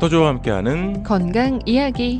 닥터조와 함께하는 건강 이야기.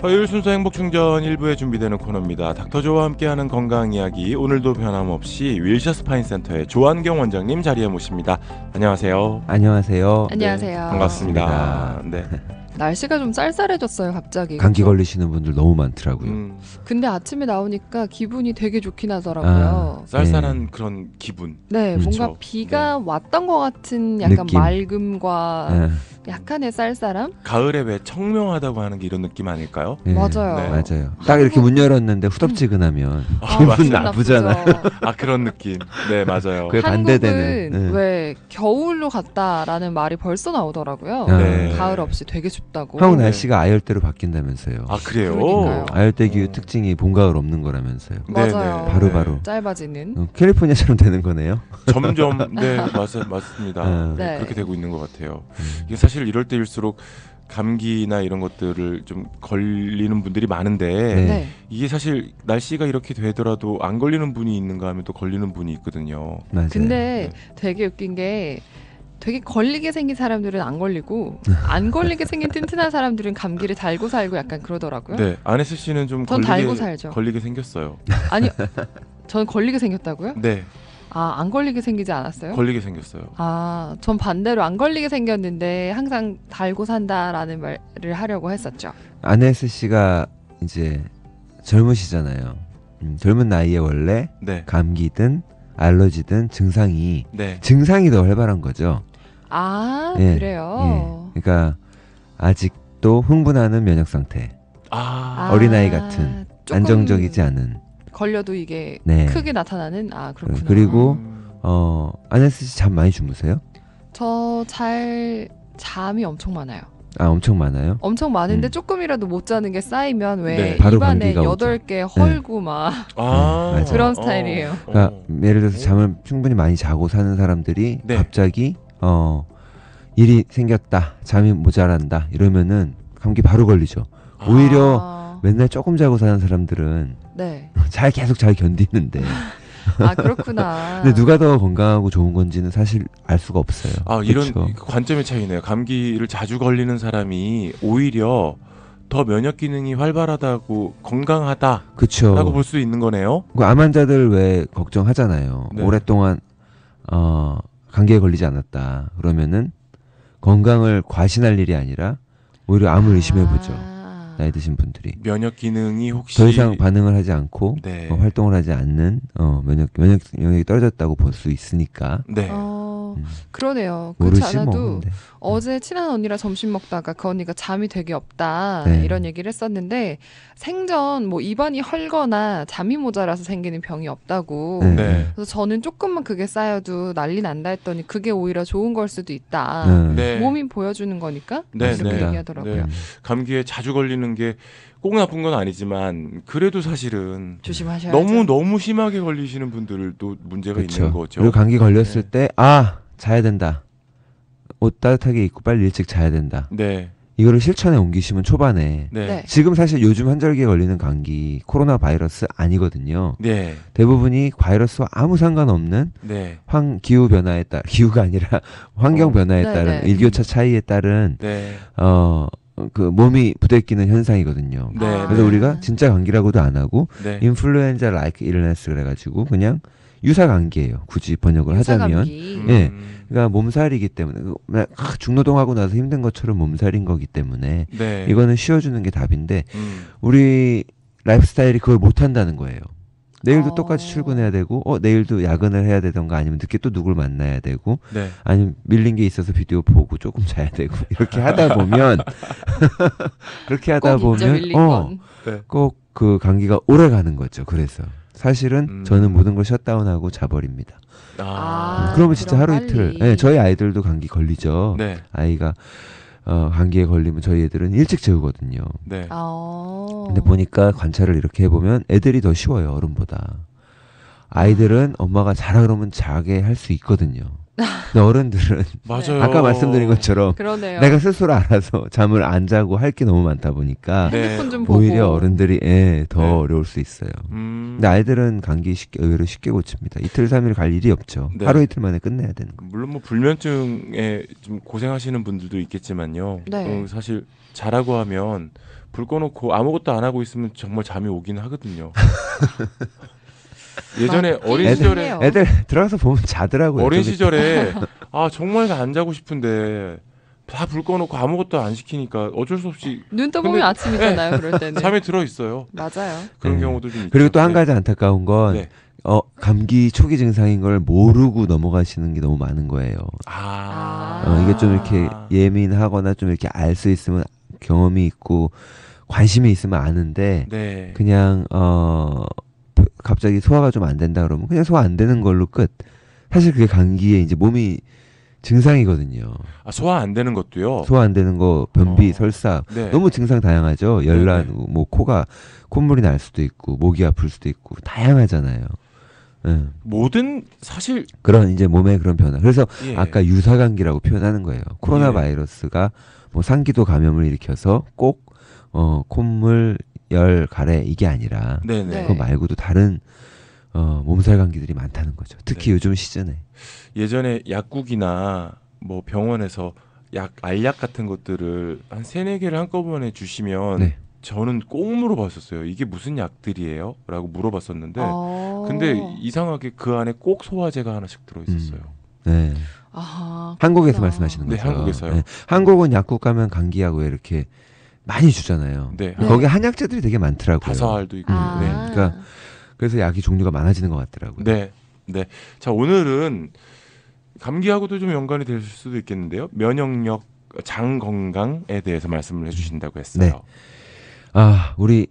화요일 순서 행복충전 1부에 준비되는 코너입니다. 닥터조와 함께하는 건강이야기, 오늘도 변함없이 윌셔 스파인센터의 조한경 원장님 자리에 모십니다. 안녕하세요. 안녕하세요. 안녕하세요. 네, 반갑습니다. 네. 날씨가 좀 쌀쌀해졌어요, 갑자기. 감기 그렇죠? 걸리시는 분들 너무 많더라고요. 근데 아침에 나오니까 기분이 되게 좋긴 하더라고요. 쌀쌀한 그런 기분. 네, 그렇죠. 뭔가 비가 왔던 것 같은 약간 느낌. 맑음과 약간의 쌀쌀함? 가을에 왜 청명하다고 하는 게 이런 느낌 아닐까요? 맞아요. 네. 맞아요. 딱 이렇게 문 열었는데 후덥지근하면 맞아요. 기분 나쁘잖아요. 아, 그런 느낌. 네, 맞아요. 그게 반대되는. 한국은 왜 겨울로 갔다라는 말이 벌써 나오더라고요. 네. 가을 없이 되게 춥다고. 한국 날씨가 아열대로 바뀐다면서요. 아, 그래요? 그러니까요. 아열대 기후 특징이 봄, 가을 없는 거라면서요. 맞아요. 바로바로. 짧아지는. 캘리포니아처럼 되는 거네요. 점점 맞습니다. 네. 그렇게 되고 있는 것 같아요. 이게 사실 이럴 때일수록 감기나 이런 것들을 좀 걸리는 분들이 많은데 네. 이게 사실 날씨가 이렇게 되더라도 안 걸리는 분이 있는가 하면 또 걸리는 분이 있거든요. 맞아요. 근데 되게 웃긴 게 되게 걸리게 생긴 사람들은 안 걸리고 안 걸리게 생긴 튼튼한 사람들은 감기를 달고 살고 약간 그러더라고요. 네, 안혜슬 씨는 좀 전 달고 살죠. 걸리게 생겼어요. 아니, 전 걸리게 생겼다고요? 네, 아, 안 걸리게 생기지 않았어요? 걸리게 생겼어요. 아, 전 반대로 안 걸리게 생겼는데 항상 달고 산다라는 말을 하려고 했었죠. 안혜스 씨가 이제 젊으시잖아요. 젊은 나이에 원래 네, 감기든 알러지든 증상이 네, 더 활발한 거죠. 아, 예, 그래요? 그러니까 아직도 흥분하는 면역 상태. 아, 어린아이 같은 조금 안정적이지 않은. 걸려도 이게 네. 크게 나타나는? 아, 그렇구나. 그리고 안혜스 씨 잠 많이 주무세요? 저 잠이 엄청 많아요. 아, 엄청 많아요? 엄청 많은데 음. 조금이라도 못 자는 게 쌓이면 왜 네. 바로 입안에 감기가 오죠. 8개 헐고 막 맞아요. 그런 스타일이에요. 그러니까 예를 들어서 잠을 충분히 많이 자고 사는 사람들이 네. 갑자기 일이 생겼다, 잠이 모자란다 이러면은 감기 바로 걸리죠. 오히려 맨날 조금 자고 사는 사람들은 네. 계속 잘 견디는데 아, 그렇구나. 근데 누가 더 건강하고 좋은 건지는 사실 알 수가 없어요. 아, 이런 그쵸? 관점의 차이네요. 감기를 자주 걸리는 사람이 오히려 더 면역 기능이 활발하다고, 건강하다라고 그쵸. 볼 수 있는 거네요. 그 암 환자들 왜 걱정하잖아요. 네. 오랫동안 감기에 걸리지 않았다. 그러면은 건강을 과신할 일이 아니라 오히려 암을 의심해보죠. 나이 드신 분들이 면역 기능이 혹시 더 이상 반응을 하지 않고 네. 활동을 하지 않는 면역이 떨어졌다고 볼 수 있으니까. 네. 그러네요. 그렇지 모르지 않아도 뭐. 근데. 어제 친한 언니랑 점심 먹다가 그 언니가 잠이 되게 없다 네. 이런 얘기를 했었는데 생전 뭐 입안이 헐거나 잠이 모자라서 생기는 병이 없다고. 네. 네. 그래서 저는 조금만 그게 쌓여도 난리 난다 했더니 그게 오히려 좋은 걸 수도 있다. 네. 몸이 보여주는 거니까 네, 이렇게 네. 얘기하더라고요. 네. 감기에 자주 걸리는 게 꼭 나쁜 건 아니지만 그래도 사실은 조심하셔야죠. 너무 심하게 걸리시는 분들도 문제가 그렇죠. 있는 거죠. 그리고 감기 걸렸을 네. 때 자야 된다. 옷 따뜻하게 입고 빨리 일찍 자야 된다. 네. 이거를 실천에 옮기시면 초반에 네. 네. 지금 사실 요즘 환절기에 걸리는 감기 코로나 바이러스 아니거든요. 네. 대부분이 바이러스와 아무 상관없는 네. 기후 변화에 따라 기후가 아니라 환경 변화에 네, 따른 네. 일교차 차이에 따른 네. 그 몸이 부대끼는 현상이거든요. 네. 그래서 아. 우리가 진짜 감기라고도 안 하고 네. 인플루엔자 like illness 그래가지고 그냥 유사 감기예요. 굳이 번역을 하자면. 유사감기. 예. 그러니까 몸살이기 때문에 중노동하고 나서 힘든 것처럼 몸살인 거기 때문에 네. 이거는 쉬어주는 게 답인데 우리 라이프스타일이 그걸 못한다는 거예요. 내일도 똑같이 출근해야 되고 내일도 야근을 해야 되던가 아니면 늦게 또 누굴 만나야 되고 네. 아니면 밀린 게 있어서 비디오 보고 조금 자야 되고 이렇게 하다 보면 그렇게 하다 꼭 있죠, 보면 밀린 건. 꼭 그 감기가 오래 가는 거죠. 그래서 사실은 저는 모든 걸 셧다운하고 자버립니다. 그러면 진짜 하루 빨리. 이틀. 네, 저희 아이들도 감기 걸리죠. 네. 아이가 감기에 걸리면 저희 애들은 일찍 재우거든요. 네. 근데 보니까 관찰을 이렇게 해보면 애들이 더 쉬워요, 어른보다. 아이들은 엄마가 자라 그러면 자게 할 수 있거든요. 근데 어른들은 맞아요. 아까 말씀드린 것처럼 그러네요. 내가 스스로 알아서 잠을 안 자고 할 게 너무 많다 보니까 네. 핸드폰 좀 보고. 오히려 어른들이 더 네. 어려울 수 있어요. 근데 아이들은 감기 의외로 쉽게 고칩니다. 이틀 3일 갈 일이 없죠. 네. 하루 이틀 만에 끝내야 되는 거. 물론 뭐 불면증에 좀 고생하시는 분들도 있겠지만요. 네. 사실 자라고 하면 불 꺼놓고 아무것도 안 하고 있으면 정말 잠이 오긴 하거든요. 예전에 맞긴 어린 해요. 시절에 애들 들어가서 보면 자더라고요. 어린 저기 시절에 정말 안 자고 싶은데 다 불 꺼놓고 아무것도 안 시키니까 어쩔 수 없이 눈 떠보면 근데- 아침이잖아요. 그럴 때는. 잠에 들어 있어요. 맞아요. 그런 네. 경우도 좀 있죠. 그리고 또 한 네. 가지 안타까운 건 네. 감기 초기 증상인 걸 모르고 넘어가시는 게 너무 많은 거예요. 이게 좀 이렇게 예민하거나 좀 이렇게 알 수 있으면 경험이 있고 관심이 있으면 아는데 네. 그냥 갑자기 소화가 좀 안 된다 그러면 그냥 소화 안 되는 걸로 끝. 사실 그게 감기에 이제 몸이 증상이거든요. 소화 안 되는 것도요. 소화 안 되는 거, 변비, 어. 설사 네. 너무 증상 다양하죠. 열난, 네, 뭐 콧물이 날 수도 있고 목이 아플 수도 있고 다양하잖아요. 모든 사실 그런 이제 몸의 그런 변화. 그래서 예. 아까 유사감기라고 표현하는 거예요. 코로나 예. 바이러스가 뭐 상기도 감염을 일으켜서 꼭 콧물, 열, 가래 이게 아니라 네네. 네. 그거 말고도 다른 몸살 감기들이 많다는 거죠. 특히 네. 요즘 시즌에. 예전에 약국이나 뭐 병원에서 알약 같은 것들을 한 3-4개를 한꺼번에 주시면 네. 저는 꼭 물어봤었어요. 이게 무슨 약들이에요? 라고 물어봤었는데 근데 이상하게 그 안에 꼭 소화제가 하나씩 들어있었어요. 네. 아, 한국에서 그렇구나. 말씀하시는 네, 거죠. 한국에서요. 한국은 약국 가면 감기약 왜 이렇게 많이 주잖아요. 네. 네. 거기 한약재들이 되게 많더라고요. 다사알도 있고. 아. 네. 그러니까 그래서 약이 종류가 많아지는 것 같더라고요. 네. 네. 자, 오늘은 감기하고도 좀 연관이 될 수도 있겠는데요. 면역력, 장 건강에 대해서 말씀을 해주신다고 했어요. 우리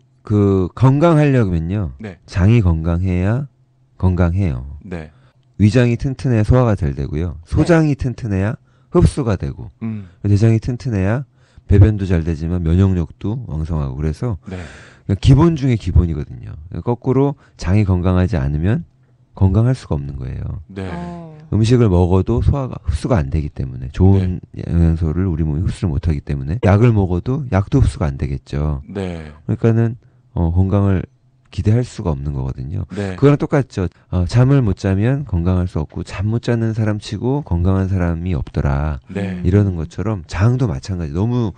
건강하려면요. 네. 장이 건강해야 건강해요. 네. 위장이 튼튼해야 소화가 잘 되고요. 소장이 튼튼해야 흡수가 되고 대장이 튼튼해야 배변도 잘 되지만 면역력도 왕성하고 그래서 네. 기본 중에 기본이거든요. 거꾸로 장이 건강하지 않으면 건강할 수가 없는 거예요. 네. 음식을 먹어도 소화가 흡수가 안 되기 때문에 좋은 영양소를 우리 몸이 흡수를 못하기 때문에 약을 먹어도 약도 흡수가 안 되겠죠. 네. 그러니까는 건강을 기대할 수가 없는 거거든요. 네. 그거랑 똑같죠. 잠을 못 자면 건강할 수 없고 잠 못 자는 사람 치고 건강한 사람이 없더라. 네. 이러는 것처럼 장도 마찬가지. 너무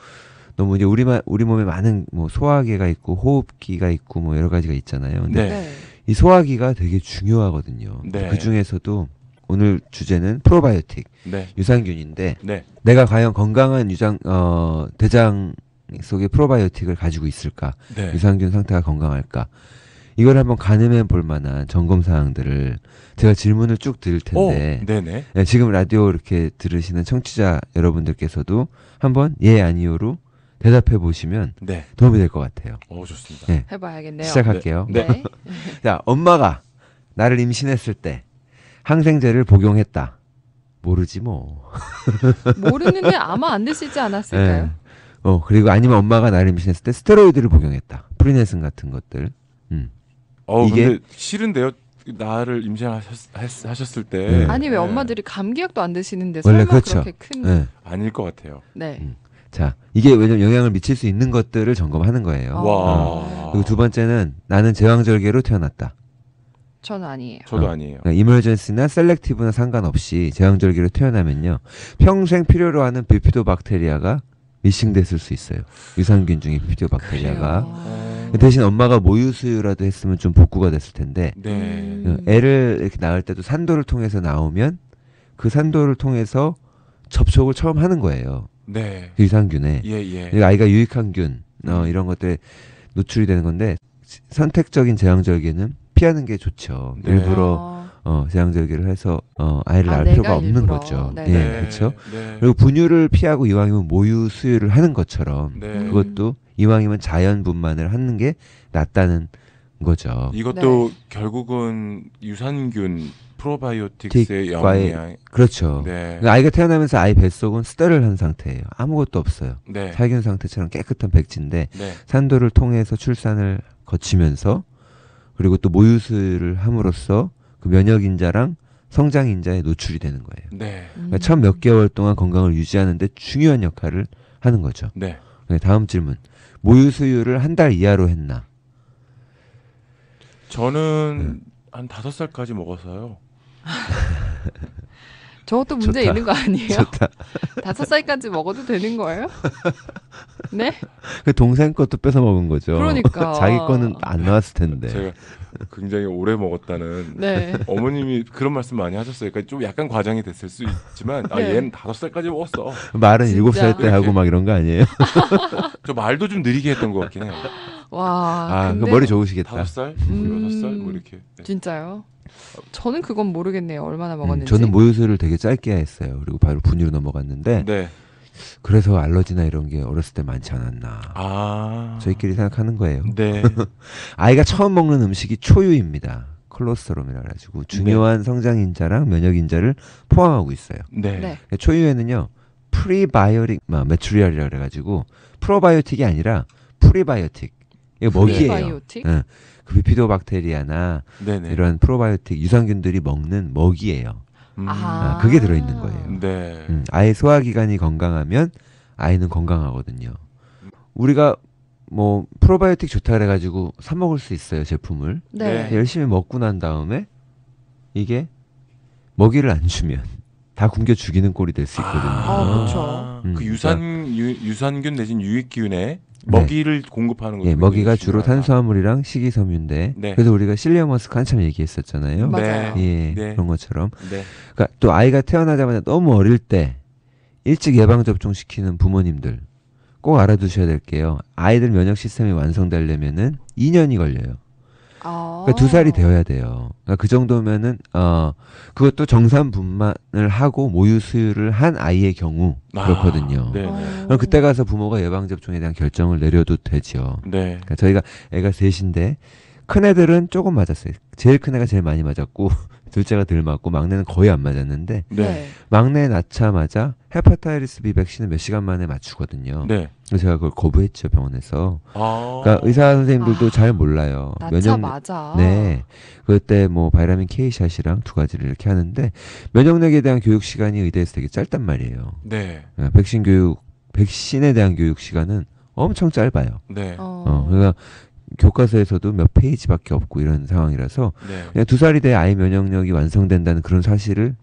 이제 우리 몸에 많은 뭐 소화기가 있고 호흡기가 있고 뭐 여러 가지가 있잖아요. 근데 네. 이 소화기가 되게 중요하거든요. 네. 그 중에서도 오늘 주제는 프로바이오틱, 네. 유산균인데 네. 내가 과연 건강한 대장 속에 프로바이오틱을 가지고 있을까? 네. 유산균 상태가 건강할까? 이걸 한번 가늠해 볼 만한 점검 사항들을 제가 질문을 쭉 드릴 텐데 네네. 네, 지금 라디오 이렇게 들으시는 청취자 여러분들께서도 한번 예 아니요로 대답해 보시면 네. 도움이 될 것 같아요. 좋습니다. 네. 해봐야겠네요. 시작할게요. 네. 네. 자, 엄마가 나를 임신했을 때 항생제를 복용했다. 모르지 뭐. 모르는데 아마 안 드시지 않았을까요? 네. 그리고 아니면 엄마가 나를 임신했을 때 스테로이드를 복용했다. 프리네슨 같은 것들. 이게- 근데 싫은데요. 나를 임신하셨을 때 네. 아니 왜 네. 엄마들이 감기약도 안 드시는데 원래 설마 그렇죠. 그렇게 큰 네. 아닐 것 같아요. 네. 자, 이게 왜냐면 영향을 미칠 수 있는 것들을 점검하는 거예요. 와. 그리고 두 번째는 나는 제왕절개로 태어났다. 저는 아니에요. 저도 아니에요. 그러니까 이머전시나 셀렉티브나 상관없이 제왕절개로 태어나면요. 평생 필요로 하는 비피도박테리아가 미싱됐을 수 있어요. 유산균 중에 비피도박테리아가. 그래요. 대신 엄마가 모유 수유라도 했으면 좀 복구가 됐을 텐데 네. 애를 이렇게 낳을 때도 산도를 통해서 나오면 그 산도를 통해서 접촉을 처음 하는 거예요. 네. 그 유산균에. 예. 아이가 유익한 균 이런 것들에 노출이 되는 건데 선택적인 제왕절개는 피하는 게 좋죠. 네. 일부러 제왕절개를 해서 아이를 낳을 내가 필요가 없는 일부러. 거죠. 네네. 예, 그렇죠. 네. 그리고 분유를 피하고 이왕이면 모유 수유를 하는 것처럼 네. 그것도 이왕이면 자연 분만을 하는 게 낫다는 거죠. 이것도 결국은 유산균 프로바이오틱스의 틱과의- 영향. 그렇죠. 네. 그러니까 아이가 태어나면서 아이 뱃속은 스테릴한 상태예요. 아무것도 없어요. 네. 살균 상태처럼 깨끗한 백지인데 네. 산도를 통해서 출산을 거치면서 그리고 또 모유수유를 함으로써 그 면역인자랑 성장인자에 노출이 되는 거예요. 네. 그러니까 첫 몇 개월 동안 건강을 유지하는데 중요한 역할을 하는 거죠. 네. 다음 질문. 모유 수유를 한 달 이하로 했나? 저는 한 5살까지 먹어서요. 저것도 문제 좋다. 있는 거 아니에요? 좋다. 5살까지 먹어도 되는 거예요? 네? 그 동생 것도 뺏어 먹은 거죠. 그러니까. 자기 거는 안 나왔을 텐데. 제가 굉장히 오래 먹었다는 네. 어머님이 그런 말씀 많이 하셨어요. 그러니까 좀 약간 과장이 됐을 수 있지만 네. 얘는 5살까지 먹었어. 말은 진짜. 7살 때 하고 막 이런 거 아니에요? 저 말도 좀 느리게 했던 것 같긴 해요. 와. 아, 그 근데 머리 좋으시겠다. 5살? 6살? 뭐 이렇게. 네. 진짜요? 저는 그건 모르겠네요. 얼마나 먹었는지. 저는 모유수유를 되게 짧게 했어요. 그리고 바로 분유로 넘어갔는데 네. 그래서 알러지나 이런 게 어렸을 때 많지 않았나. 아. 저희끼리 생각하는 거예요. 네. 아이가 처음 먹는 음식이 초유입니다. 콜로스테롤이라 가지고 중요한 성장인자랑 면역인자를 포함하고 있어요. 네. 네. 초유에는요. 프리바이오틱 메추리얼이라 그래 가지고 프로바이오틱이 아니라 프리바이오틱. 이거 먹이에요. 프리바이오틱? 응. 그 비피도박테리아나 네네. 이런 프로바이오틱 유산균들이 먹는 먹이에요. 음. 그게 들어있는 거예요. 네. 아이 소화기관이 건강하면 아이는 건강하거든요. 우리가 뭐 프로바이오틱 좋다 그래가지고 사 먹을 수 있어요, 제품을. 네. 열심히 먹고 난 다음에 이게 먹이를 안 주면 다 굶겨 죽이는 꼴이 될 수 있거든요. 그렇죠. 그 유산균 내진 유익균에 네. 먹이를 공급하는 거죠. 예, 먹이가 주로 탄수화물이랑 식이섬유인데 네. 그래서 우리가 실리어머스크 한참 얘기했었잖아요. 맞아요. 예, 네. 그런 것처럼. 네. 그러니까 또 아이가 태어나자마자 너무 어릴 때 일찍 예방 접종 시키는 부모님들 꼭 알아두셔야 될 게요. 아이들 면역 시스템이 완성되려면은 2년이 걸려요. 그러니까 2살이 되어야 돼요. 그러니까 그 정도면은 그것도 정산 분만을 하고 모유 수유를 한 아이의 경우 그렇거든요. 네. 그럼 그때 가서 부모가 예방 접종에 대한 결정을 내려도 되죠. 네. 그러니까 저희가 애가 셋인데 큰 애들은 조금 맞았어요. 제일 큰 애가 제일 많이 맞았고 둘째가 덜 맞고 막내는 거의 안 맞았는데 네. 막내 낳자마자 헤파타이티스 B 백신을 몇 시간 만에 맞추거든요. 네. 그래서 제가 그걸 거부했죠, 병원에서. 아. 그러니까 의사 선생님들도 잘 몰라요. 낳자마자. 네. 그때 뭐 바이라민 K샷이랑 2가지를 이렇게 하는데 면역력에 대한 교육 시간이 의대에서 되게 짧단 말이에요. 네. 백신에 대한 교육 시간은 엄청 짧아요. 네. 그러니까 교과서에서도 몇 페이지밖에 없고 이런 상황이라서 네. 그냥 2살이 돼 아이 면역력이 완성된다는 그런 사실을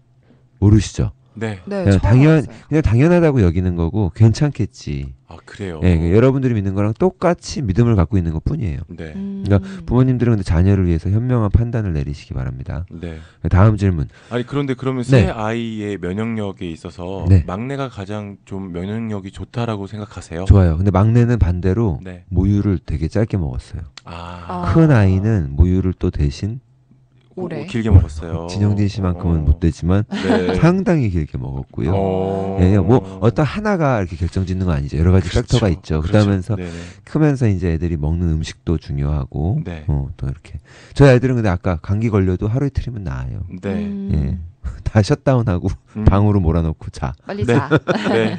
모르시죠. 네. 네. 그냥 처음 알았어요. 그냥 당연하다고 여기는 거고 괜찮겠지. 아, 그래요. 예, 그러니까 여러분들이 믿는 거랑 똑같이 믿음을 갖고 있는 것 뿐이에요. 네. 그러니까 부모님들은 근데 자녀를 위해서 현명한 판단을 내리시기 바랍니다. 네. 다음 질문. 아니 그런데 그러면 네. 새 아이의 면역력에 있어서 네. 막내가 가장 좀 면역력이 좋다라고 생각하세요? 좋아요. 근데 막내는 반대로 네. 모유를 되게 짧게 먹었어요. 아. 큰 아이는 모유를 또 대신 오래. 길게 먹었어요. 진영진 씨만큼은 못 되지만 네. 상당히 길게 먹었고요. 어. 예, 뭐 어떤 하나가 이렇게 결정짓는 건 아니죠. 여러 가지 팩터가 있죠. 그러면서 네네. 크면서 이제 애들이 먹는 음식도 중요하고 네. 또 이렇게 저희 아이들은 근데 아까 감기 걸려도 하루 이틀이면 나아요. 네. 예. 다 셧다운하고 방으로 몰아넣고 자. 빨리 네. 자. 네.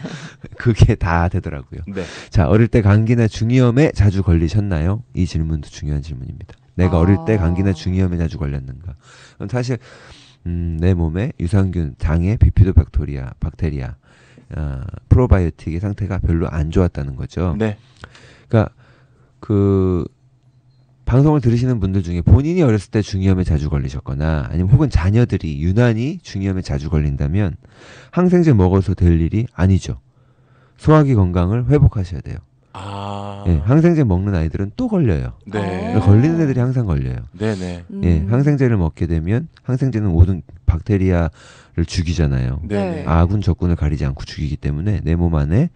그게 다 되더라고요. 네. 자, 어릴 때 감기나 중이염에 자주 걸리셨나요? 이 질문도 중요한 질문입니다. 내가 어릴 때 감기나 중이염에 자주 걸렸는가? 그럼 사실 내 몸에 유산균, 장에 비피도박테리아, 프로바이오틱의 상태가 별로 안 좋았다는 거죠. 네. 그러니까 그 방송을 들으시는 분들 중에 본인이 어렸을 때 중이염에 자주 걸리셨거나 아니면 혹은 자녀들이 유난히 중이염에 자주 걸린다면 항생제 먹어서 될 일이 아니죠. 소화기 건강을 회복하셔야 돼요. 아. 예, 항생제 먹는 아이들은 또 걸려요. 네. 걸리는 애들이 항상 걸려요. 네네. 예, 항생제를 먹게 되면 항생제는 모든 박테리아를 죽이잖아요. 네네. 아군 적군을 가리지 않고 죽이기 때문에 내 몸 안에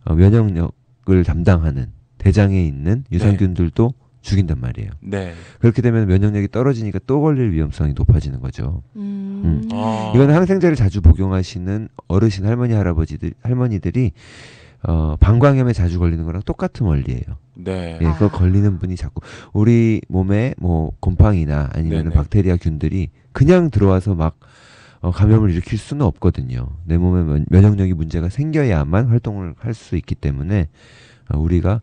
면역력을 담당하는 대장에 있는 유산균들도 죽인단 말이에요. 네. 그렇게 되면 면역력이 떨어지니까 또 걸릴 위험성이 높아지는 거죠. 아. 이건 항생제를 자주 복용하시는 어르신 할머니들이 방광염에 자주 걸리는 거랑 똑같은 원리예요. 네. 예, 그거 걸리는 분이 자꾸 우리 몸에 뭐 곰팡이나 아니면 네네. 박테리아 균들이 그냥 들어와서 막 감염을 일으킬 수는 없거든요. 내 몸에 면역력이 문제가 생겨야만 활동을 할 수 있기 때문에 우리가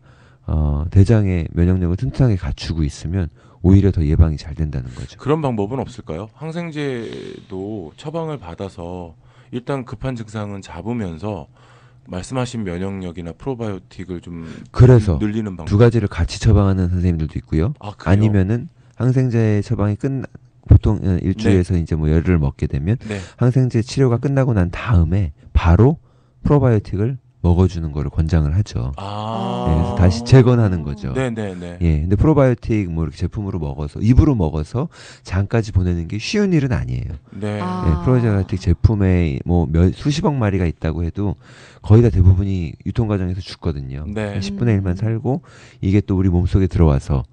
대장의 면역력을 튼튼하게 갖추고 있으면 오히려 더 예방이 잘 된다는 거죠. 그런 방법은 없을까요? 항생제도 처방을 받아서 일단 급한 증상은 잡으면서 말씀하신 면역력이나 프로바이오틱을 좀 그래서 늘리는 방법. 두 가지를 같이 처방하는 선생님들도 있고요. 아, 그래요? 아니면은 항생제 처방이 보통 일주일에서 이제 뭐 열흘 먹게 되면 네. 항생제 치료가 끝나고 난 다음에 바로 프로바이오틱을 먹어주는 거를 권장을 하죠. 아. 그래서 다시 재건하는 거죠. 네네네. 예, 근데 프로바이오틱 뭐 이렇게 제품으로 먹어서 입으로 먹어서 장까지 보내는 게 쉬운 일은 아니에요. 네. 아. 예, 프로바이오틱 제품에 뭐 수십억 마리가 있다고 해도 거의 다 대부분이 유통 과정에서 죽거든요. 네. 10분의 1만 살고 이게 또 우리 몸속에 들어와서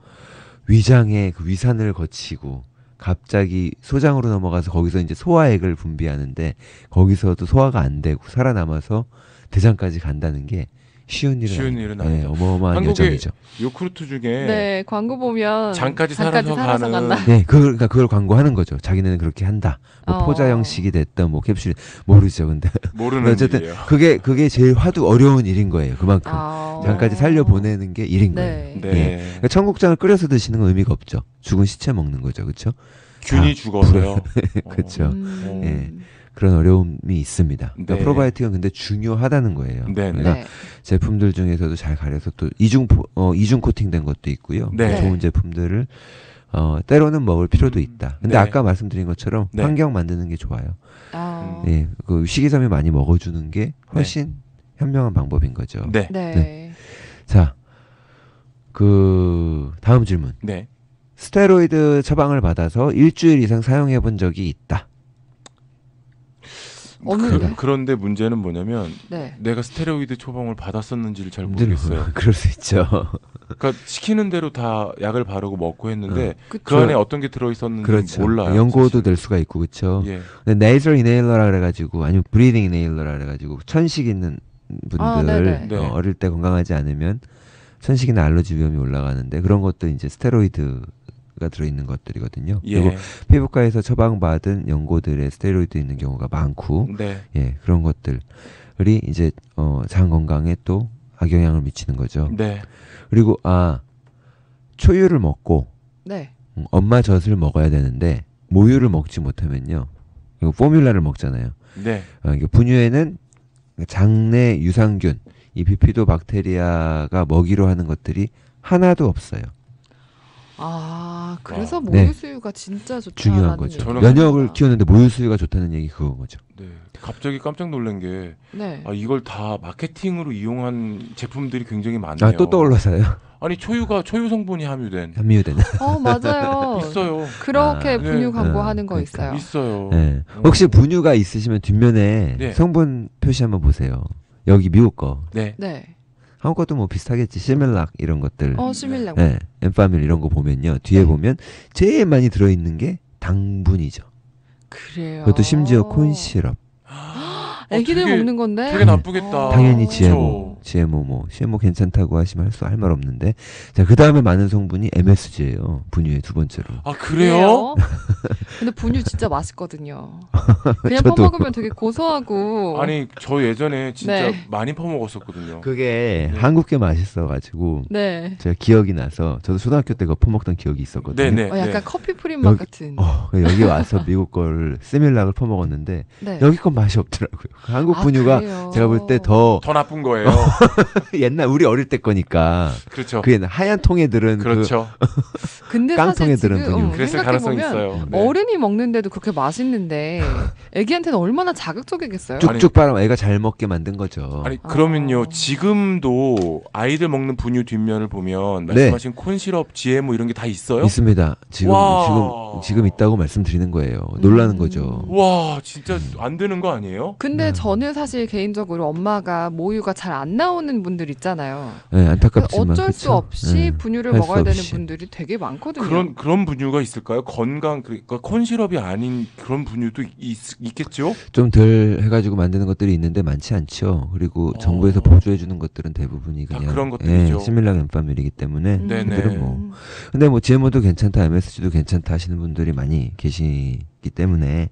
위장에 그 위산을 거치고 갑자기 소장으로 넘어가서 거기서 이제 소화액을 분비하는데 거기서도 소화가 안 되고 살아남아서 대장까지 간다는 게 쉬운 일은 아니죠. 네, 어마어마한 한국의 여정이죠. 요크루트 중에 네, 광고 보면 장까지 살아서 가는 간다. 네, 그러니까 그걸 광고하는 거죠. 자기네는 그렇게 한다. 뭐 포자 형식이 됐던 뭐 캡슐 모르죠. 근데 모르는 어쨌든 일이에요. 그게 제일 어려운 일인 거예요. 그만큼 장까지 살려 보내는 게 일인 네. 거예요. 네. 예. 그러니까 청국장을 끓여서 드시는 건 의미가 없죠. 죽은 시체 먹는 거죠, 그렇죠? 균이 죽어서요. 그렇죠. 음. 예. 그런 어려움이 있습니다. 그러니까 네. 프로바이오틱은 근데 중요하다는 거예요. 네. 그러니까 네. 제품들 중에서도 잘 가려서 또 이중 코팅된 것도 있고요. 네. 좋은 제품들을 때로는 먹을 필요도 있다. 근데 네. 아까 말씀드린 것처럼 네. 환경 만드는 게 좋아요. 아. 예, 그 식이섬유 많이 먹어주는 게 훨씬 현명한 방법인 거죠. 네. 네. 네. 자, 그 다음 질문. 네. 스테로이드 처방을 받아서 일주일 이상 사용해 본 적이 있다. 없는데? 그런데 문제는 뭐냐면 네. 내가 스테로이드 처방을 받았었는지를 잘 모르겠어요. 그럴 수 있죠. 그러니까 시키는 대로 다 약을 바르고 먹고 했는데 그쵸. 그 안에 어떤 게 들어있었는지 그렇죠. 몰라요. 연고도 사실. 될 수가 있고 그렇죠. 예. 근데 네이저 이네일러라 그래가지고 아니면 브리딩 이네일러라 그래가지고 천식 있는 분들 아, 네네. 네. 어릴 때 건강하지 않으면 천식이나 알러지 위험이 올라가는데 그런 것도 이제 스테로이드가 들어있는 것들이거든요. 예. 그리고 피부과에서 처방받은 연고들에 스테로이드 있는 경우가 많고 네. 예, 그런 것들이 이제 장 건강에 또 악영향을 미치는 거죠. 네. 그리고 초유를 먹고 네. 엄마 젖을 먹어야 되는데 모유를 먹지 못하면요. 이거 포뮬라를 먹잖아요. 네. 이게 분유에는 장내 유산균, 이 비피도 박테리아가 먹이로 하는 것들이 하나도 없어요. 아, 그래서 네. 모유 수유가 진짜 좋다. 중요한 거죠. 저는 면역을 키우는데 모유 수유가 좋다는 얘기 그건 거죠. 네. 갑자기 깜짝 놀란 게 네. 이걸 다 마케팅으로 이용한 제품들이 굉장히 많네요. 또 떠올라서요. 아니 초유 성분이 함유된 함유된. 맞아요. 있어요. 그렇게 네. 분유 광고하는 거 그러니까. 있어요. 있어요. 네. 혹시 분유가 있으시면 뒷면에 네. 성분 표시 한번 보세요. 여기 미국 거. 네. 네. 한국 것도 뭐 비슷하겠지. 시밀락 이런 것들. 시밀락. 네. 엠파밀 이런 거 보면요. 뒤에 네. 보면 제일 많이 들어있는 게 당분이죠. 그래요. 그것도 심지어 콘 시럽. 애기들 되게- 먹는 건데. 되게 나쁘겠다. 당연히 그쵸. GMO 괜찮다고 하시면 할 말 없는데. 자, 그 다음에 많은 성분이 MSG예요. 분유의 두 번째로. 그래요? 근데 분유 진짜 맛있거든요. 그냥 저도. 퍼먹으면 되게 고소하고. 아니 저 예전에 진짜 네. 많이 퍼먹었었거든요. 그게 네. 한국게 맛있어가지고 네. 제가 기억이 나서 저도 초등학교 때 그거 퍼먹던 기억이 있었거든요. 네네. 약간 네. 커피 프린 맛 여기- 같은. 여기 와서 미국 걸 시밀락을 퍼먹었는데 네. 여기 건 맛이 없더라고요. 한국 분유가 그래요? 제가 볼 때 더 더 나쁜 거예요. 옛날 우리 어릴 때 거니까 그렇죠. 그 하얀 통에 들은 그렇죠. 근데 깡통에 사실 들은 지금 분유. 그랬을 가능성이 생각해보면 있어요. 네. 어른이 먹는데도 그렇게 맛있는데 애기한테는 얼마나 자극적이겠어요? 쭉쭉 빨아 애가 잘 먹게 만든 거죠. 아니 그러면요 아. 지금도 아이들 먹는 분유 뒷면을 보면 말씀하신 콘시럽, GMO 이런 게 다 있어요? 있습니다. 와. 지금 있다고 말씀드리는 거예요. 놀라는 음. 거죠. 와 진짜 안 되는 거 아니에요? 근데 저는 사실 개인적으로 엄마가 모유가 잘 안 나오는 분들 있잖아요. 네, 안타깝지만 어쩔 수 그쵸? 없이 네. 분유를 할수 먹어야 되는 없이. 분들이 되게 많거든요. 그런 분유가 있을까요? 그러니까 콘시럽이 아닌 그런 분유도 있겠죠? 좀 덜 해가지고 만드는 것들이 있는데 많지 않죠. 그리고 정부에서 보조해주는 것들은 대부분이 다 그냥 그런 것들이죠. 시밀락 엠파밀이기 때문에 음. 네네. 그들은 뭐 근데 뭐 GMO도 괜찮다, MSG도 괜찮다 하시는 분들이 많이 계시기 때문에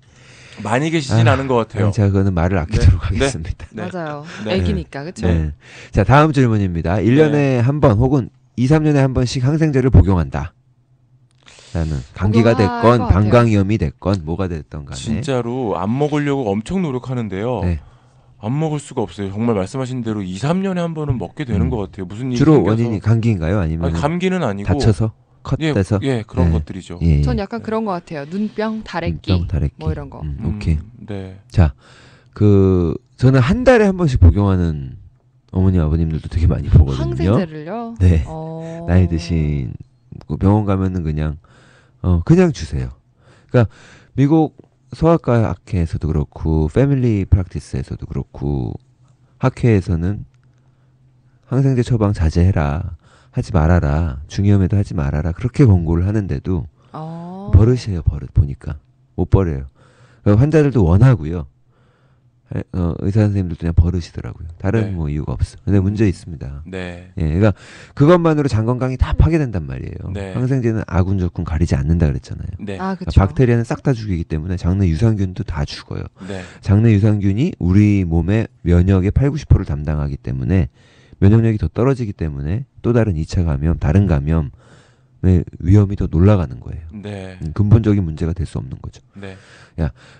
많이 계시진 않은 것 같아요. 제가 그거는 말을 아끼도록 네. 하겠습니다. 네. 맞아요. 네. 애기니까 그렇죠. 네. 자, 다음 질문입니다. 1년에 한 번 혹은 2, 3년에 한 번씩 항생제를 복용한다. 나는 감기가 적용할 것 됐건 같아요. 방광염이 됐건 뭐가 됐던 간에 진짜로 안 먹으려고 엄청 노력하는데요. 네. 안 먹을 수가 없어요. 정말 말씀하신 대로 2, 3년에 한 번은 먹게 되는 것 같아요. 무슨 일이 주로 생겨서. 원인이 감기인가요? 아니면 아니, 감기는 아니고 다쳐서 컷돼서 예, 그런 네. 것들이죠. 예. 전 약간 그런 것 같아요. 눈병, 다래끼, 눈병, 다래끼. 뭐 이런 거. 오케이. 네. 자, 저는 한 달에 한 번씩 복용하는 어머니 아버님들도 되게 많이 보거든요. 항생제를요? 네. 나이 드신 병원 가면은 그냥 주세요. 그러니까 미국 소아과 학회에서도 그렇고 패밀리 프랙티스에서도 그렇고 학회에서는 항생제 처방 자제해라. 하지 말아라. 중이염에도 하지 말아라. 그렇게 권고를 하는데도 버릇이에요. 버릇 보니까. 못 버려요. 환자들도 원하고요. 의사 선생님들도 그냥 버릇이더라고요. 다른 네. 뭐 이유가 없어. 근데 문제 있습니다. 네. 예, 그러니까 그것만으로 장 건강이 다 파괴된단 말이에요. 네. 항생제는 아군 적군 가리지 않는다 그랬잖아요. 네. 아, 그러니까 그쵸. 박테리아는 싹 다 죽이기 때문에 장내 유산균도 다 죽어요. 네. 장내 유산균이 우리 몸의 면역의 8, 90%를 담당하기 때문에 면역력이 더 떨어지기 때문에 또 다른 2차 감염, 다른 감염의 위험이 더 올라가는 거예요. 네. 근본적인 문제가 될 수 없는 거죠. 네.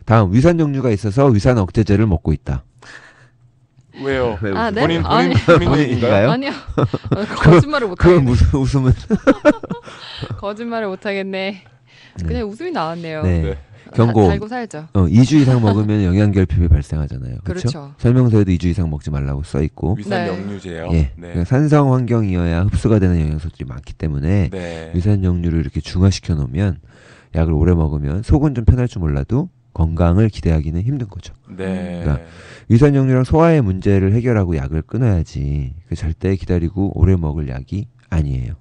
다음 위산 종류가 있어서 위산 억제제를 먹고 있다. 왜요? 아, 네? 본인 아니. 얘기인가요? 아니요. 거짓말을 그건 못하겠네. 무슨 웃음은? 거짓말을 못하겠네. 그냥 웃음이 나왔네요. 네. 네. 경고. 달고 살죠. 2주 이상 먹으면 영양결핍이 발생하잖아요. 그렇죠? 그렇죠. 설명서에도 2주 이상 먹지 말라고 써 있고. 위산 네. 역류제요. 예. 네. 그러니까 산성 환경이어야 흡수가 되는 영양소들이 많기 때문에 네. 위산 역류를 이렇게 중화시켜 놓으면 약을 오래 먹으면 속은 좀 편할 줄 몰라도 건강을 기대하기는 힘든 거죠. 네. 그러니까 위산 역류랑 소화의 문제를 해결하고 약을 끊어야지 절대 기다리고 오래 먹을 약이 아니에요.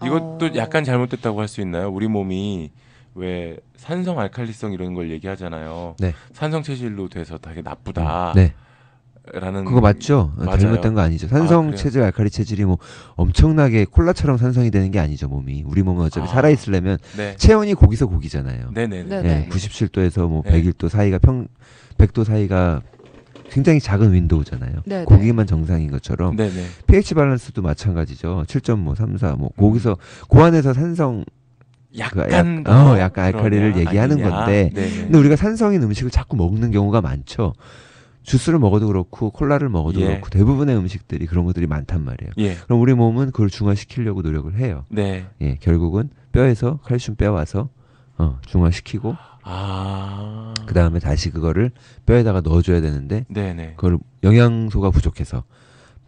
이것도 약간 잘못됐다고 할 수 있나요? 우리 몸이 왜 산성 알칼리성 이런 걸 얘기하잖아요. 네. 산성 체질로 돼서 되게 나쁘다. 네. 라는 그거 맞죠? 맞아요. 잘못된 거 아니죠. 산성 그래요? 체질, 알칼리 체질이 뭐 엄청나게 콜라처럼 산성이 되는 게 아니죠, 몸이. 우리 몸은 어차피 아. 살아있으려면 네. 체온이 고기서 고기잖아요. 네네네. 네. 예, 97도에서 뭐 네. 101도 사이가 100도 사이가 굉장히 작은 윈도우잖아요. 네, 고기만 정상인 것처럼 네네. pH 밸런스도 마찬가지죠. 7.5, 3, 4. 뭐 거기서 그 안에서 산성 약간 약간 알칼리를 그러냐, 얘기하는 아니냐. 건데 네네. 근데 우리가 산성인 음식을 자꾸 먹는 경우가 많죠. 주스를 먹어도 그렇고 콜라를 먹어도 예. 그렇고 대부분의 음식들이 그런 것들이 많단 말이에요. 예. 그럼 우리 몸은 그걸 중화시키려고 노력을 해요. 네. 예, 결국은 뼈에서 칼슘 빼와서 중화시키고 아. 그 다음에 다시 그거를 뼈에다가 넣어줘야 되는데 네네. 그걸 영양소가 부족해서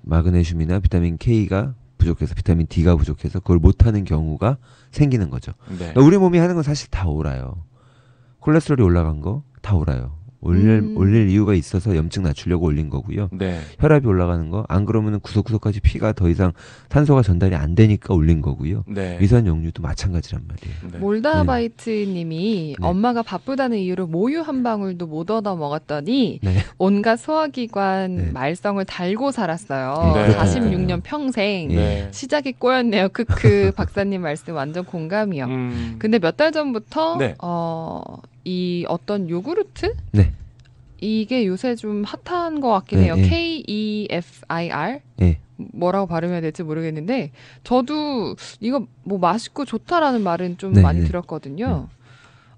마그네슘이나 비타민 K가 부족해서 비타민 D가 부족해서 그걸 못하는 경우가 생기는 거죠. 네. 그러니까 우리 몸이 하는 건 사실 다 옳아요. 콜레스테롤이 올라간 거 다 옳아요. 올릴 이유가 있어서 염증 낮추려고 올린 거고요. 네. 혈압이 올라가는 거 안 그러면은 구석구석까지 피가 더 이상 산소가 전달이 안 되니까 올린 거고요. 네. 위산 역류도 마찬가지란 말이에요. 네. 몰다바이트님이 네. 엄마가 바쁘다는 이유로 모유 한 방울도 못 얻어 먹었더니 네. 온갖 소화기관 네. 말썽을 달고 살았어요. 네. 46년 평생. 예. 네. 시작이 꼬였네요. 크크 박사님 말씀 완전 공감이요. 근데 몇 달 전부터 네. 이 어떤 요구르트? 네. 이게 요새 좀 핫한 것 같긴 네, 해요. 네. KEFIR? 예. 뭐라고 발음해야 될지 모르겠는데 저도 이거 뭐 맛있고 좋다라는 말은 좀 네, 많이 네. 들었거든요.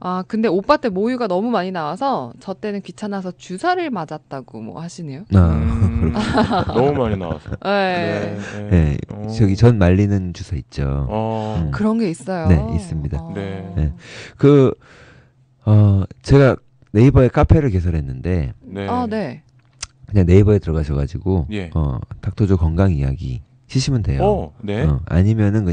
아 근데 오빠 때 모유가 너무 많이 나와서 저 때는 귀찮아서 주사를 맞았다고 뭐 하시네요. 너무 많이 나와서. 네. 네. 저기 전 말리는 주사 있죠. 그런 게 있어요. 네, 있습니다. 네. 네. 제가 네이버에 카페를 개설했는데 네. 아 네. 그냥 네이버에 들어가셔가지고 예. 닥터조 건강 이야기 치시면 돼요. 네. 아니면은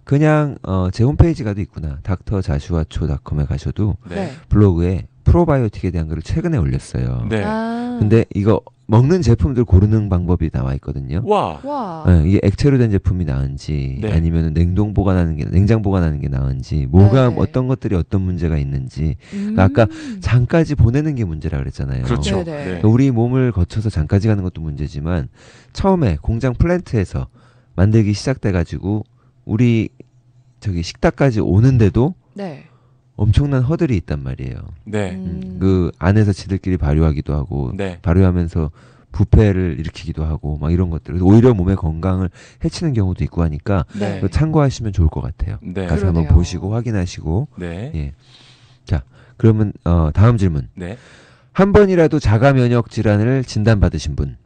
그냥 제 홈페이지가도 있구나. 닥터자슈아초닷컴에 가셔도 네. 블로그에 프로바이오틱에 대한 글을 최근에 올렸어요. 네. 아. 근데 이거 먹는 제품들 고르는 방법이 나와 있거든요. 와. 와. 이게 액체로 된 제품이 나은지 네. 아니면 냉장 보관하는 게 나은지 뭐가 네. 어떤 것들이 어떤 문제가 있는지 아까 장까지 보내는 게 문제라 그랬잖아요. 그렇죠. 네네. 네. 우리 몸을 거쳐서 장까지 가는 것도 문제지만 처음에 공장 플랜트에서 만들기 시작돼가지고 우리 저기 식탁까지 오는데도 네. 엄청난 허들이 있단 말이에요. 네. 그 안에서 지들끼리 발효하기도 하고 네. 발효하면서 부패를 일으키기도 하고 막 이런 것들. 그래서 오히려 몸의 건강을 해치는 경우도 있고 하니까 네. 그거 참고하시면 좋을 것 같아요. 네. 가서 한번 그러네요. 보시고 확인하시고. 네. 예. 자, 그러면 다음 질문. 네. 한 번이라도 자가 면역 질환을 진단받으신 분.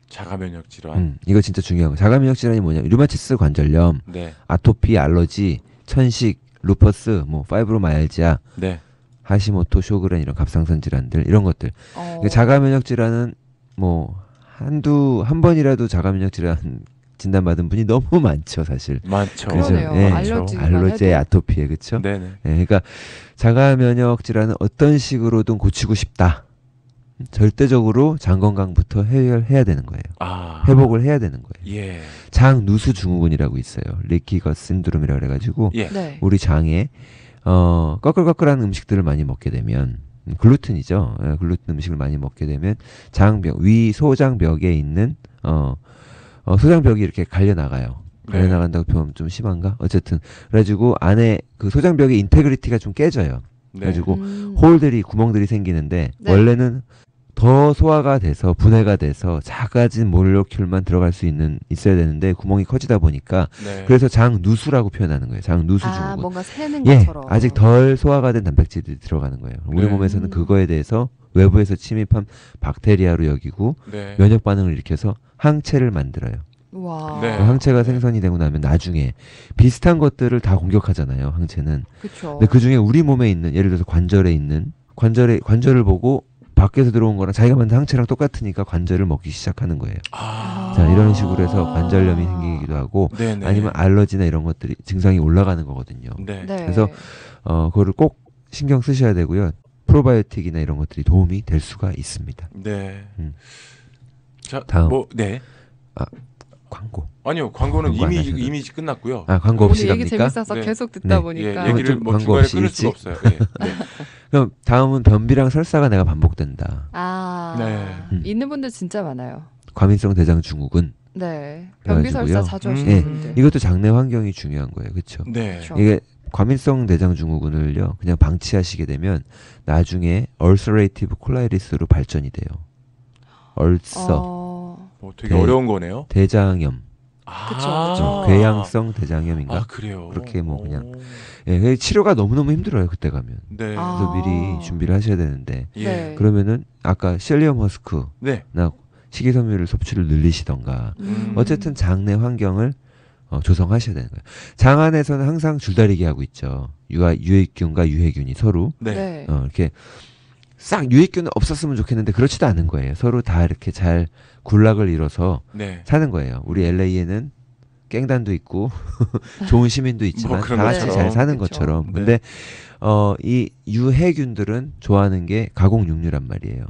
자가 면역 질환. 이거 진짜 중요한 거. 자가 면역 질환이 뭐냐면 류마티스 관절염, 네. 아토피, 알러지, 천식, 루퍼스, 뭐 파이브로마얄지아, 네. 하시모토, 쇼그렌 이런 갑상선 질환들 이런 것들. 어. 자가 면역 질환은 뭐 한 번이라도 자가 면역 질환 진단받은 분이 너무 많죠, 사실. 많죠. 그러네요. 예. 알러지만 알러지에 해도. 아토피에 그렇죠? 네네. 예, 그러니까 자가 면역 질환은 어떤 식으로든 고치고 싶다. 절대적으로 장 건강부터 해결해야 되는 거예요. 아. 회복을 해야 되는 거예요. 예. 장 누수 증후군이라고 있어요. 리키거스 신드롬이라고 그래가지고 예. 네. 우리 장에 꺼끌꺼끌한 음식들을 많이 먹게 되면 글루텐이죠. 예, 글루텐 음식을 많이 먹게 되면 장벽 위 소장벽에 있는 소장벽이 이렇게 갈려 나가요. 갈려 네. 나간다고 표현 좀 심한가? 어쨌든 그래가지고 안에 그 소장벽의 인테그리티가 좀 깨져요. 네. 그래가지고 홀들이 구멍들이 생기는데 네. 원래는 더 소화가 돼서 분해가 돼서 작아진 몰레큘만 들어갈 수 있어야 되는데 구멍이 커지다 보니까 네. 그래서 장 누수라고 표현하는 거예요. 장 누수 아, 증후군. 뭔가 새는 예, 것처럼. 아직 덜 소화가 된 단백질들이 들어가는 거예요. 우리 네. 몸에서는 그거에 대해서 외부에서 침입한 박테리아로 여기고 네. 면역 반응을 일으켜서 항체를 만들어요. 와. 네. 그 항체가 네. 생성이 되고 나면 나중에 비슷한 것들을 다 공격하잖아요. 항체는. 그렇죠. 근데 그 중에 우리 몸에 있는 예를 들어서 관절에 있는 관절을 보고 밖에서 들어온 거랑 자기가 만든 항체랑 똑같으니까 관절을 먹기 시작하는 거예요. 아. 자, 이런 식으로 해서 관절염이 생기기도 하고 네네. 아니면 알러지나 이런 것들이 증상이 올라가는 거거든요. 네. 네. 그래서 그거를 꼭 신경 쓰셔야 되고요. 프로바이오틱이나 이런 것들이 도움이 될 수가 있습니다. 네. 음. 자, 다음. 네. 광고. 아니요, 광고는 광고 안 이미 하셔도. 이미 끝났고요. 광고 없이 오늘 얘기 갑니까? 재밌어서 네. 계속 듣다 네. 보니까. 예, 얘기를 좀 뭐 광고 중간에 없이 끊을 수가 일찍. 없어요. 네. 네. 그럼 다음은 변비랑 설사가 내가 반복된다. 아, 네. 있는 분들 진짜 많아요. 과민성 대장 증후군. 네. 변비 설사 그래가지고요. 자주 음. 하시는 예, 분들. 이것도 장내 환경이 중요한 거예요. 그렇죠? 네. 그렇죠. 이게 과민성 대장 증후군을요. 그냥 방치하시게 되면 나중에 ulcerative colitis로 발전이 돼요. 얼서, 뭐 되게 네. 어려운 거네요. 대장염, 아. 그쵸. 궤양성 대장염인가? 아, 그래요. 그렇게 뭐 그냥. 오. 예, 그 치료가 너무너무 힘들어요. 그때 가면. 네. 아. 그래서 미리 준비를 하셔야 되는데 예. 네. 그러면은 아까 셀리엄 허스크나 네. 식이섬유를 섭취를 늘리시던가 어쨌든 장내 환경을 조성하셔야 되는 거예요. 장 안에서는 항상 줄다리기 하고 있죠. 유익균과 유해균이 서로 네. 네. 이렇게 싹 유익균은 없었으면 좋겠는데 그렇지도 않은 거예요. 서로 다 이렇게 잘 군락을 이뤄서 네. 사는 거예요. 우리 LA에는 깽단도 있고 좋은 시민도 있지만 뭐 그런 다 같이 것처럼. 잘 사는 그쵸. 것처럼. 네. 근데 이 유해균들은 좋아하는 게 가공육류란 말이에요.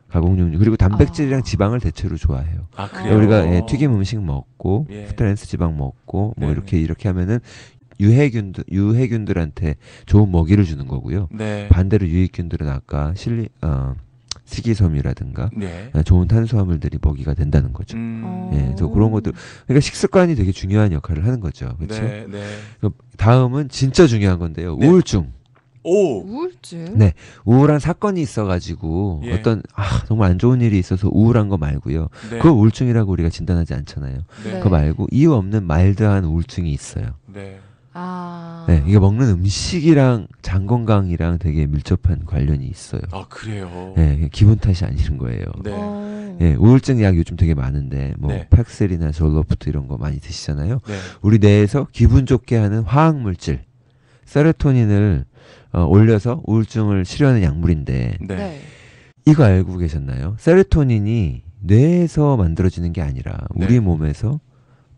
가공육류 그리고 단백질이랑 아. 지방을 대체로 좋아해요. 아, 그래요. 우리가 튀김 음식 먹고 예. 트랜스 지방 먹고 뭐 네네. 이렇게 하면은 유해균들한테 좋은 먹이를 주는 거고요. 네. 반대로 유익균들은 아까 식이섬유라든가 네. 좋은 탄수화물들이 먹이가 된다는 거죠. 어. 예, 그래서 그런 것들 그러니까 식습관이 되게 중요한 역할을 하는 거죠. 그렇죠? 네. 네. 다음은 진짜 중요한 건데요. 네. 우울증. 오. 우울증? 네. 우울한 사건이 있어가지고 예. 어떤 정말 안 좋은 일이 있어서 우울한 거 말고요. 네. 그거 우울증이라고 우리가 진단하지 않잖아요. 네. 그거 말고 이유 없는 마일드한 우울증이 있어요. 네. 아. 네, 이게 먹는 음식이랑 장 건강이랑 되게 밀접한 관련이 있어요. 아, 그래요. 네, 기분 탓이 아닌 거예요. 네. 예, 우울증 약 요즘 되게 많은데 뭐 네. 팩셀이나 졸로프트 이런 거 많이 드시잖아요. 네. 우리 뇌에서 기분 좋게 하는 화학 물질 세로토닌을 올려서 우울증을 치료하는 약물인데 네. 네. 이거 알고 계셨나요? 세로토닌이 뇌에서 만들어지는 게 아니라 우리 네. 몸에서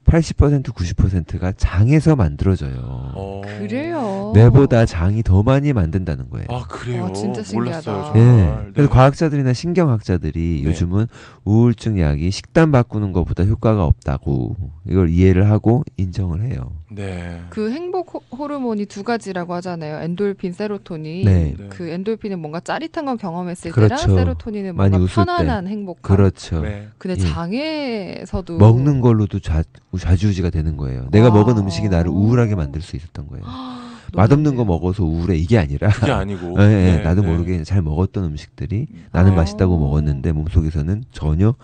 80% 90%가 장에서 만들어져요. 그래요. 뇌보다 장이 더 많이 만든다는 거예요. 아, 그래요. 진짜 신기하다. 몰랐어요, 예. 정말. 그래서 네. 과학자들이나 신경학자들이 네. 요즘은 우울증 약이 식단 바꾸는 것보다 효과가 없다고 이걸 이해를 하고 인정을 해요. 네. 그 행복 호르몬이 두 가지라고 하잖아요. 엔돌핀, 세로토닌. 네. 네. 그 엔돌핀은 뭔가 짜릿한 걸 경험했을 그렇죠. 때랑 세로토닌은 많이 뭔가 웃을 편안한 행복감. 그렇죠. 네. 근데 예. 장에서도 먹는 걸로도 좌지우지가 되는 거예요. 내가 아. 먹은 음식이 나를 우울하게 만들 수 있었던 거예요. 맛없는 거 먹어서 우울해 이게 아니라 그게 아니고 예, 네, 나도 네. 모르게 잘 먹었던 음식들이 나는 맛있다고 먹었는데 몸속에서는 전혀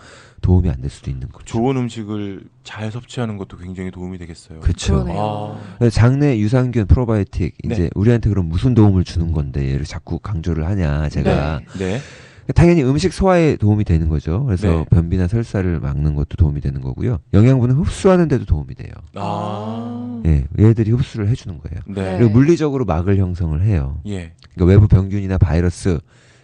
도움이 안 될 수도 있는 거죠. 좋은 음식을 잘 섭취하는 것도 굉장히 도움이 되겠어요. 그렇죠. 그러네요. 장내 유산균 프로바이오틱 이제 네. 우리한테 그럼 무슨 도움을 주는 건데 얘를 자꾸 강조를 하냐 제가 네. 당연히 음식 소화에 도움이 되는 거죠. 그래서 네. 변비나 설사를 막는 것도 도움이 되는 거고요. 영양분은 흡수하는 데도 도움이 돼요. 예, 얘들이 흡수를 해주는 거예요. 네. 그리고 물리적으로 막을 형성을 해요. 예. 그러니까 외부 병균이나 바이러스,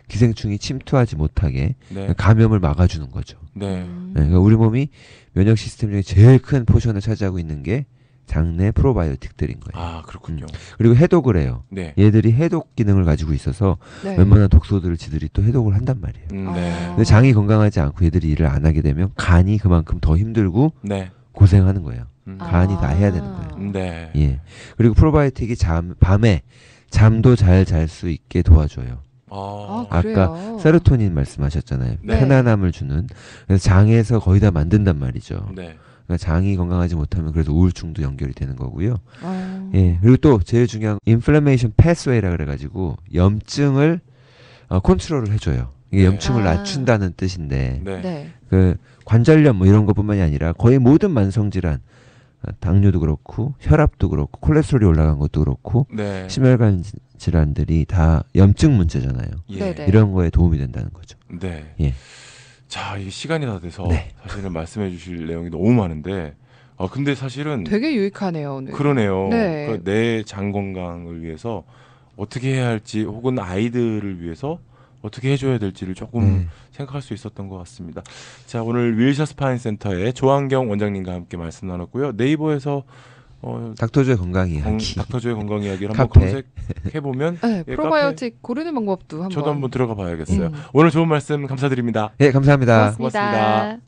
기생충이 침투하지 못하게 네. 감염을 막아주는 거죠. 네. 예, 그러니까 우리 몸이 면역 시스템 중에 제일 큰 포션을 차지하고 있는 게 장내 프로바이오틱들인 거예요. 아, 그렇군요. 그리고 해독을 해요. 네. 얘들이 해독 기능을 가지고 있어서 네. 웬만한 독소들을 지들이 또 해독을 한단 말이에요. 네. 근데 장이 건강하지 않고 얘들이 일을 안 하게 되면 간이 그만큼 더 힘들고 네. 고생하는 거예요. 음. 간이 다 해야 되는 거예요. 네. 예. 그리고 프로바이오틱이 밤에 잠도 잘 잘 수 있게 도와줘요. 아, 그래요? 세로토닌 말씀하셨잖아요. 네. 편안함을 주는. 그래서 장에서 거의 다 만든단 말이죠. 네. 그러니까 장이 건강하지 못하면 그래서 우울증도 연결이 되는 거고요. 아. 예. 그리고 또 제일 중요한 인플레메이션 패스웨이라 그래가지고 염증을 컨트롤을 해줘요. 이게 네. 염증을 아. 낮춘다는 뜻인데 네. 네. 그 관절염 뭐 이런 것뿐만이 아니라 거의 모든 만성 질환, 당뇨도 그렇고 혈압도 그렇고 콜레스테롤이 올라간 것도 그렇고 네. 심혈관 질환들이 다 염증 문제잖아요. 예. 네네. 이런 거에 도움이 된다는 거죠. 네. 예. 자, 이게 시간이 다 돼서 네. 사실은 말씀해 주실 내용이 너무 많은데 근데 사실은 되게 유익하네요 오늘. 그러네요. 네. 내 장 건강을 위해서 어떻게 해야 할지 혹은 아이들을 위해서 어떻게 해줘야 될지를 조금 생각할 수 있었던 것 같습니다. 자, 오늘 윌셔 스파인 센터의 조한경 원장님과 함께 말씀 나눴고요. 네이버에서 닥터조의 건강 이야기. 닥터조의 건강 이야기를 한번 카페. 검색해 보면 네, 예, 프로바이오틱 고르는 방법도 한번. 저도 한번 들어가 봐야겠어요. 오늘 좋은 말씀 감사드립니다. 예, 감사합니다. 고맙습니다.